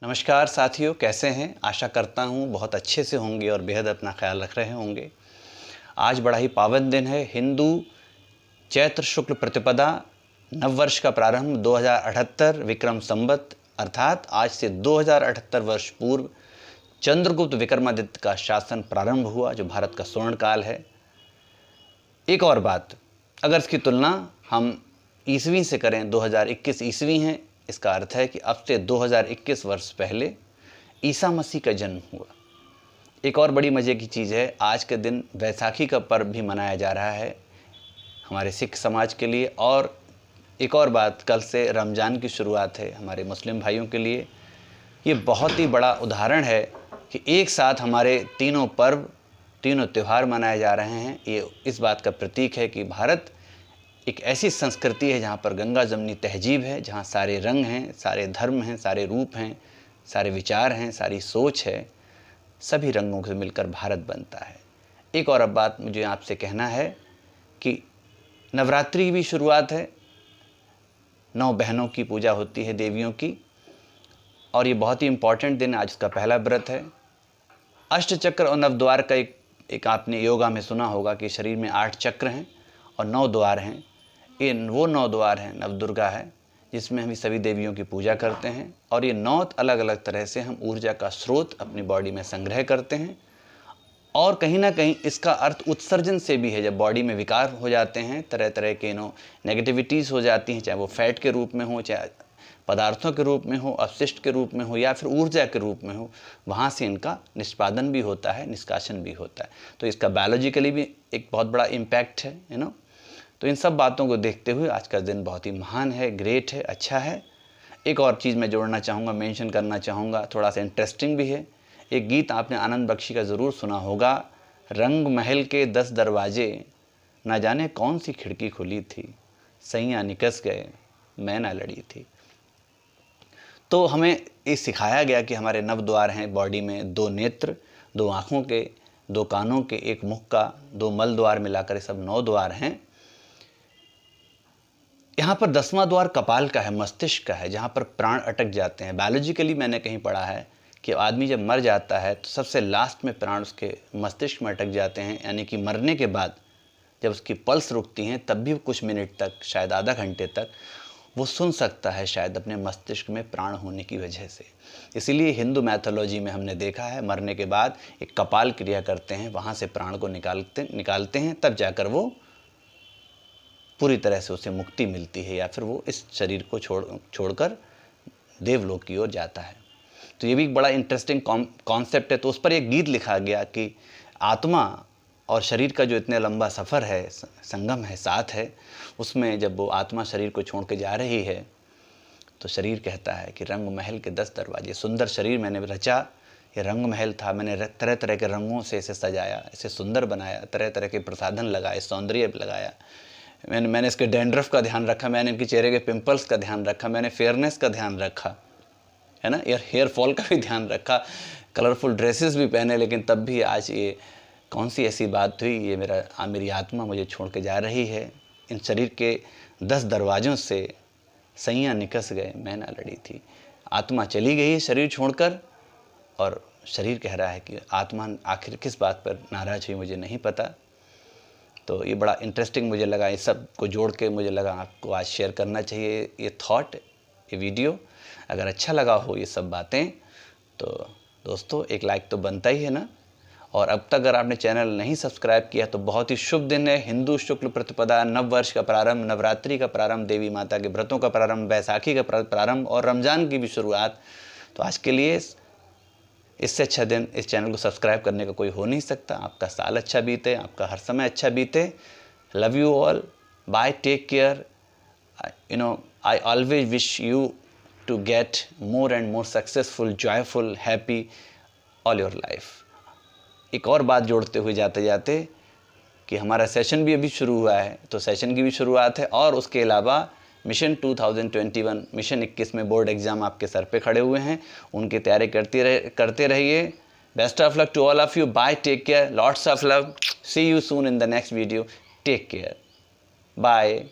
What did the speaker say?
नमस्कार साथियों, कैसे हैं? आशा करता हूँ बहुत अच्छे से होंगे और बेहद अपना ख्याल रख रहे होंगे। आज बड़ा ही पावन दिन है। हिंदू चैत्र शुक्ल प्रतिपदा नव वर्ष का प्रारंभ 2078 विक्रम संवत अर्थात आज से 2078 वर्ष पूर्व चंद्रगुप्त विक्रमादित्य का शासन प्रारंभ हुआ, जो भारत का स्वर्ण काल है। एक और बात, अगर इसकी तुलना हम ईस्वी से करें, 2021 ईस्वी है, इसका अर्थ है कि अब से 2021 वर्ष पहले ईसा मसीह का जन्म हुआ। एक और बड़ी मज़े की चीज़ है, आज के दिन वैसाखी का पर्व भी मनाया जा रहा है हमारे सिख समाज के लिए। और एक और बात, कल से रमज़ान की शुरुआत है हमारे मुस्लिम भाइयों के लिए। ये बहुत ही बड़ा उदाहरण है कि एक साथ हमारे तीनों पर्व, तीनों त्यौहार मनाए जा रहे हैं। ये इस बात का प्रतीक है कि भारत एक ऐसी संस्कृति है जहाँ पर गंगा जमनी तहजीब है, जहाँ सारे रंग हैं, सारे धर्म हैं, सारे रूप हैं, सारे विचार हैं, सारी सोच है। सभी रंगों से मिलकर भारत बनता है। एक और अब बात मुझे आपसे कहना है कि नवरात्रि की भी शुरुआत है। 9 बहनों की पूजा होती है, देवियों की, और ये बहुत ही इम्पॉर्टेंट दिन, आज उसका पहला व्रत है। अष्टचक्र और नवद्वार का एक आपने योगा में सुना होगा कि शरीर में 8 चक्र हैं और 9 द्वार हैं। ये वो 9 द्वार हैं, नवदुर्गा है, जिसमें हम सभी देवियों की पूजा करते हैं। और ये 9 अलग अलग तरह से हम ऊर्जा का स्रोत अपनी बॉडी में संग्रह करते हैं। और कहीं ना कहीं इसका अर्थ उत्सर्जन से भी है। जब बॉडी में विकार हो जाते हैं, तरह तरह के नेगेटिविटीज़ हो जाती हैं, चाहे वो फैट के रूप में हो, चाहे पदार्थों के रूप में हो, अपशिष्ट के रूप में हो, या फिर ऊर्जा के रूप में हो, वहाँ से इनका निष्पादन भी होता है, निष्कासन भी होता है। तो इसका बायोलॉजिकली भी एक बहुत बड़ा इम्पैक्ट है। तो इन सब बातों को देखते हुए आज का दिन बहुत ही महान है, ग्रेट है, अच्छा है। एक और चीज़ मैं जोड़ना चाहूँगा, मेंशन करना चाहूँगा, थोड़ा सा इंटरेस्टिंग भी है। एक गीत आपने आनंद बख्शी का ज़रूर सुना होगा, रंग महल के 10 दरवाजे, ना जाने कौन सी खिड़की खुली थी, सैयां निकस गए मैं ना लड़ी थी। तो हमें ये सिखाया गया कि हमारे 9 द्वार हैं बॉडी में, 2 नेत्र, 2 आँखों के, 2 कानों के, 1 मुख का, 2 मल द्वार मिलाकर ये सब 9 द्वार हैं। यहाँ पर 10वां द्वार कपाल का है, मस्तिष्क का है, जहाँ पर प्राण अटक जाते हैं। बायोलॉजिकली मैंने कहीं पढ़ा है कि आदमी जब मर जाता है तो सबसे लास्ट में प्राण उसके मस्तिष्क में अटक जाते हैं। यानी कि मरने के बाद जब उसकी पल्स रुकती हैं, तब भी कुछ मिनट तक, शायद आधा घंटे तक वो सुन सकता है, शायद अपने मस्तिष्क में प्राण होने की वजह से। इसीलिए हिंदू मैथोलॉजी में हमने देखा है, मरने के बाद एक कपाल क्रिया करते हैं, वहाँ से प्राण को निकालते हैं, तब जाकर वो पूरी तरह से उसे मुक्ति मिलती है, या फिर वो इस शरीर को छोड़कर देवलोक की ओर जाता है। तो ये भी एक बड़ा इंटरेस्टिंग कॉन्सेप्ट है। तो उस पर एक गीत लिखा गया कि आत्मा और शरीर का जो इतने लंबा सफ़र है, संगम है, साथ है, उसमें जब वो आत्मा शरीर को छोड़ के जा रही है तो शरीर कहता है कि रंग महल के 10 दरवाजे, सुंदर शरीर मैंने रचा, ये रंग महल था, मैंने तरह तरह के रंगों से इसे सजाया, इसे सुंदर बनाया, तरह तरह के प्रसाधन लगाए, सौंदर्य लगाया, मैंने इसके डैंड्रफ का ध्यान रखा, मैंने इनके चेहरे के पिंपल्स का ध्यान रखा, मैंने फेयरनेस का ध्यान रखा, है ना, हेयर फॉल का भी ध्यान रखा, कलरफुल ड्रेसेस भी पहने। लेकिन तब भी आज ये कौन सी ऐसी बात हुई, ये मेरी आत्मा मुझे छोड़ के जा रही है। इन शरीर के 10 दरवाज़ों से सैयां निकस गए मैं ना लड़ी थी। आत्मा चली गई है शरीर छोड़कर, और शरीर कह रहा है कि आत्मा आखिर किस बात पर नाराज़ हुई, मुझे नहीं पता। तो ये बड़ा इंटरेस्टिंग मुझे लगा, इस सब को जोड़ के मुझे लगा आपको आज शेयर करना चाहिए ये थॉट, ये वीडियो। अगर अच्छा लगा हो ये सब बातें, तो दोस्तों एक लाइक तो बनता ही है ना। और अब तक अगर आपने चैनल नहीं सब्सक्राइब किया तो बहुत ही शुभ दिन है। हिंदू शुक्ल प्रतिपदा, नव वर्ष का प्रारंभ, नवरात्रि का प्रारंभ, देवी माता के व्रतों का प्रारंभ, बैसाखी का प्रारंभ और रमज़ान की भी शुरुआत। तो आज के लिए इससे अच्छा दिन इस चैनल को सब्सक्राइब करने का कोई हो नहीं सकता। आपका साल अच्छा बीते, आपका हर समय अच्छा बीते। Love you all, bye, take care. I always wish you to get more and more successful, joyful, happy all your life. एक और बात जोड़ते हुए जाते जाते कि हमारा सेशन भी अभी शुरू हुआ है, तो सेशन की भी शुरुआत है। और उसके अलावा मिशन 2021, मिशन 21 में बोर्ड एग्ज़ाम आपके सर पे खड़े हुए हैं, उनकी तैयारी करते रहिए। Best of luck to all of you, bye, take care, lots of love, see you soon in the next video, take care, bye.